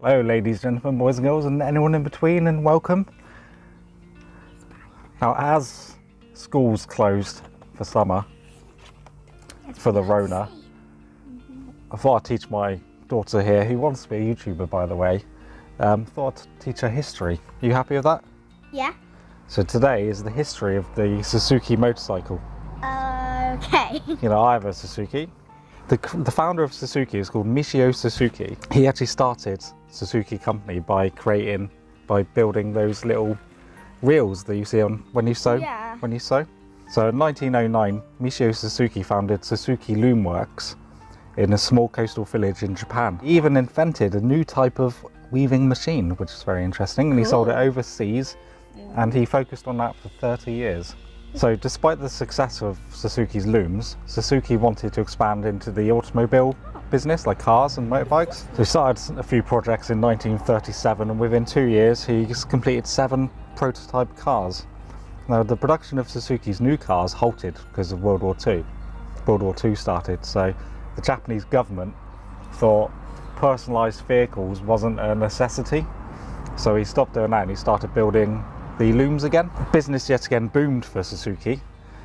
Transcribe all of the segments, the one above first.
Hello ladies, gentlemen, boys and girls and anyone in between, and welcome. Now as schools closed for summer, for the Rona, I thought I'd teach my daughter here, who wants to be a YouTuber by the way, thought I'd teach her history. Are you happy with that? Yeah. So today is the history of the Suzuki motorcycle. Okay. You know, I have a Suzuki. The founder of Suzuki is called Michio Suzuki. He actually started Suzuki company by building those little reels that you see on when you sew. Yeah. When you sew. So in 1909, Michio Suzuki founded Suzuki Loom Works in a small coastal village in Japan. He even invented a new type of weaving machine, which is very interesting, and he sold it overseas, and he focused on that for 30 years. So despite the success of Suzuki's looms, Suzuki wanted to expand into the automobile business, like cars and motorbikes. So he started a few projects in 1937, and within 2 years he's completed 7 prototype cars. Now the production of Suzuki's new cars halted because of World War II. World War II started, so the Japanese government thought personalised vehicles wasn't a necessity. So he stopped doing that and he started building the looms again. Business yet again boomed for Suzuki,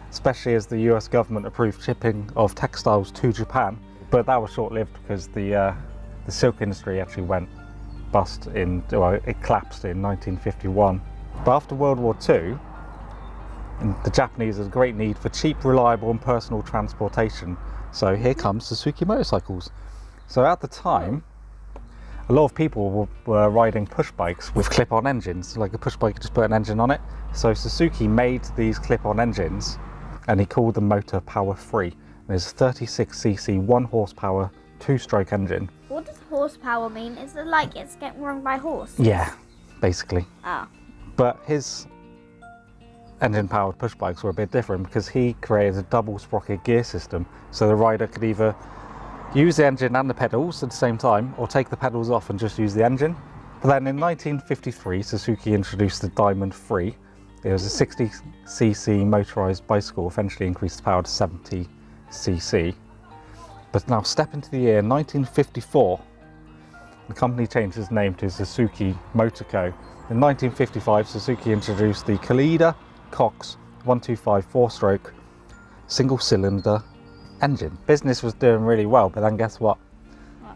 especially as the US government approved shipping of textiles to Japan. But that was short-lived because the silk industry actually went bust it collapsed in 1951. But after World War II, the Japanese had a great need for cheap, reliable and personal transportation. So here comes Suzuki motorcycles. So at the time, a lot of people were riding push bikes with clip-on engines. Like a push bike, you just put an engine on it. So Suzuki made these clip-on engines and he called them motor power free. There's a 36cc, 1 horsepower, 2-stroke engine. What does horsepower mean? Is it like it's getting run by horse? Yeah, basically. Oh. But his engine-powered push bikes were a bit different because he created a double sprocket gear system. So the rider could either use the engine and the pedals at the same time, or take the pedals off and just use the engine. But then in 1953, Suzuki introduced the Diamond 3. It was a 60cc motorised bicycle, eventually increased the power to 70cc. But now step into the year 1954, the company changed its name to Suzuki Motor Co. In 1955, Suzuki introduced the Kaleida Cox 125 4-stroke single-cylinder engine. Business was doing really well, but then guess what?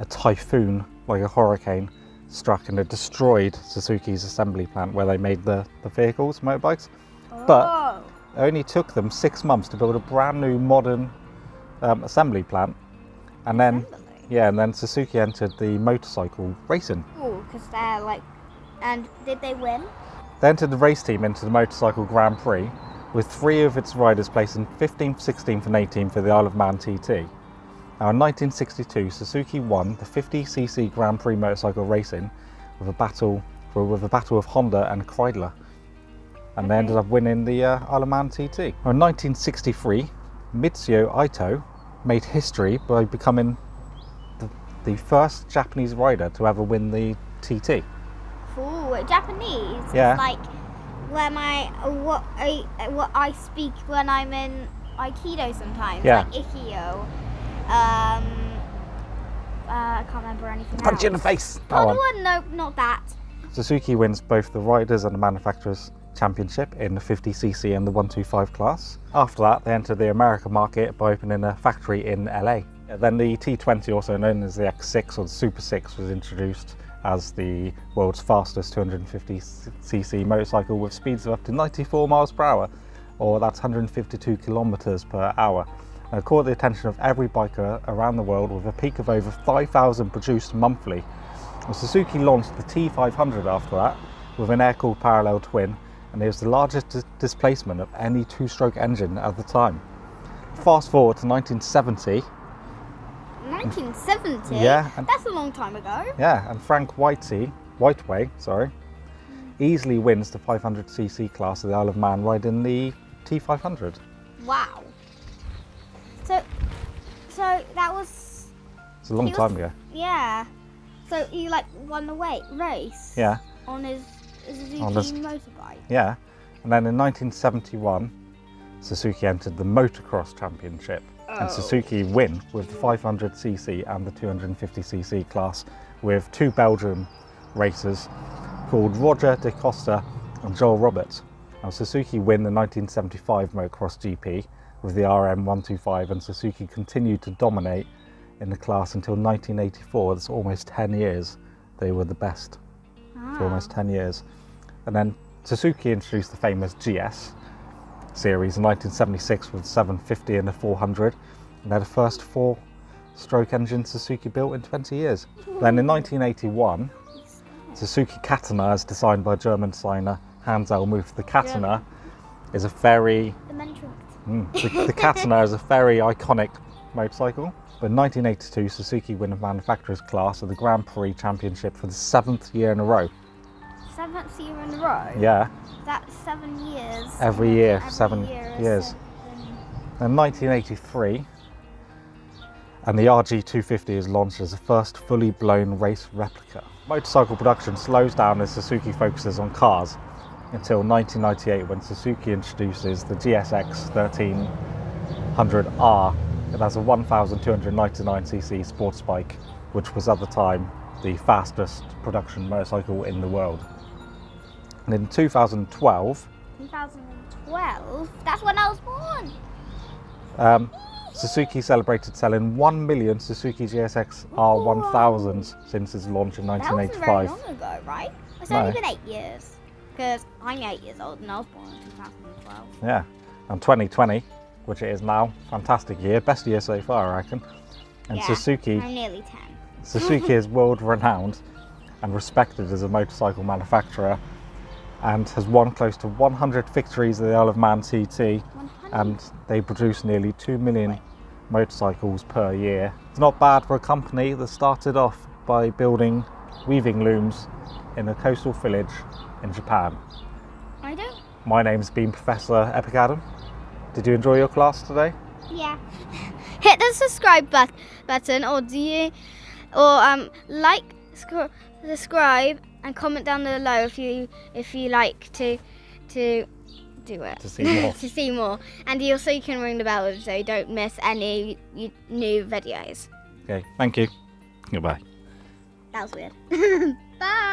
A typhoon, like a hurricane, struck and it destroyed Suzuki's assembly plant where they made the vehicles, motorbikes. Oh. But it only took them 6 months to build a brand new modern assembly plant. And then, and then Suzuki entered the motorcycle racing. Oh, because they're like, and did they win? They entered the race team into the Motorcycle Grand Prix, with 3 of its riders placing 15th, 16th and 18th for the Isle of Man TT. Now in 1962, Suzuki won the 50cc Grand Prix motorcycle racing with a battle of Honda and Kreidler, and they ended up winning the Isle of Man TT. Now, in 1963, Mitsuyo Ito made history by becoming the first Japanese rider to ever win the TT. Ooh, Japanese? Yeah. It's like what I speak when I'm in Aikido sometimes. Yeah. Like Ikkyo. I can't remember anything else. Punch you in the face! No, not that. Suzuki wins both the Riders and the Manufacturers Championship in the 50cc and the 125 class. After that, they entered the American market by opening a factory in LA. Then the T20, also known as the X6 or the Super 6, was introduced as the world's fastest 250cc motorcycle with speeds of up to 94 miles per hour, or that's 152 kilometers per hour. And it caught the attention of every biker around the world with a peak of over 5,000 produced monthly. And Suzuki launched the T500 after that with an air-cooled parallel twin, and it was the largest displacement of any 2-stroke engine at the time. Fast forward to 1970. 1970? Yeah. That's a long time ago. Yeah, and Frank Whiteway, easily wins the 500cc class of the Isle of Man riding the T500. Wow. So that was... It's a long time ago. Yeah. So he like won the race? Yeah. On his Suzuki motorbike? Yeah. And then in 1971, Suzuki entered the Motocross Championship. And Suzuki win with the 500cc and the 250cc class, with 2 Belgian racers called Roger De Costa and Joel Roberts. Now, Suzuki win the 1975 motocross GP with the RM125, and Suzuki continued to dominate in the class until 1984. That's almost 10 years. They were the best for almost 10 years. And then Suzuki introduced the famous GS series in 1976 with the 750 and the 400. And they're the first 4-stroke engine Suzuki built in 20 years. Then in 1981, Suzuki Katana, as designed by German designer Hans Elmuth. The Katana is a very... the Katana is a very iconic motorcycle. But in 1982, Suzuki win the manufacturer's class of the Grand Prix Championship for the 7th year in a row. 7th year in a row? Yeah. That's 7 years. Every year, 7 years. In 1983, and the RG250 is launched as the first fully blown race replica. Motorcycle production slows down as Suzuki focuses on cars until 1998, when Suzuki introduces the GSX 1300R. It has a 1,299cc sports bike, which was at the time the fastest production motorcycle in the world. And in 2012... 2012? That's when I was born! Suzuki celebrated selling 1 million Suzuki GSX R1000s since its launch in 1985. That wasn't very long ago, right? It's only been 8 years. Because I'm 8 years old and I was born in 2012. Yeah, and 2020, which it is now, fantastic year, best year so far, I reckon. And yeah, Suzuki, I'm nearly 10. Suzuki is world renowned and respected as a motorcycle manufacturer, and has won close to 100 victories at the Isle of Man TT, and they produce nearly 2 million motorcycles per year. It's not bad for a company that started off by building weaving looms in a coastal village in Japan. I don't. My name's been Professor Epic Adam. Did you enjoy your class today? Yeah. Hit the subscribe button, or like, subscribe, and comment down below if you like to do it. To see more. To see more. And also you can ring the bell so you don't miss any new videos. Okay, thank you. Goodbye. That was weird. Bye.